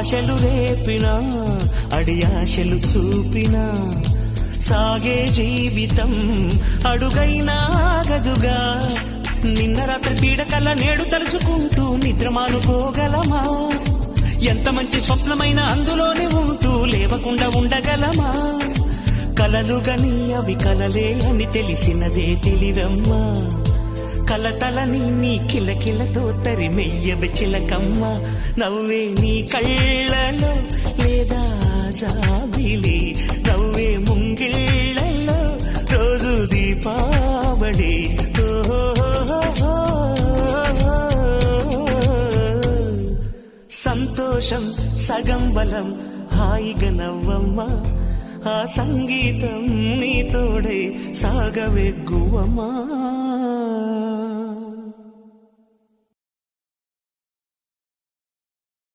ఆశలు రేపినా అడియాశలు చూపినా సాగే జీవితం అడుగైనా ఆగదుగా. నిన్న రాత్రి పీడకల నేడు తలుచుకుంటూ నిద్రమానుకోగలమా? ఎంత మంచి స్వప్నమైన అందులోనే ఉంటూ లేవకుండా ఉండగలమా? కలలుగని అవి కలలే అని తెలిసినదే తెలివమ్మా. కలతలని నీ కిలకిలతో తరిమెయ్యవి చిలకమ్మ. నవ్వే నీ కళ్ళలో లేదా జాబిలి, నవ్వే ముంగిళ్ళలో రోజు దీపావళి. సంతోషం సగం బలం, హాయిగా నవ్వమ్మా. ఆ సంగీతం నీ తోడై సాగవెగ్గువమ్మా.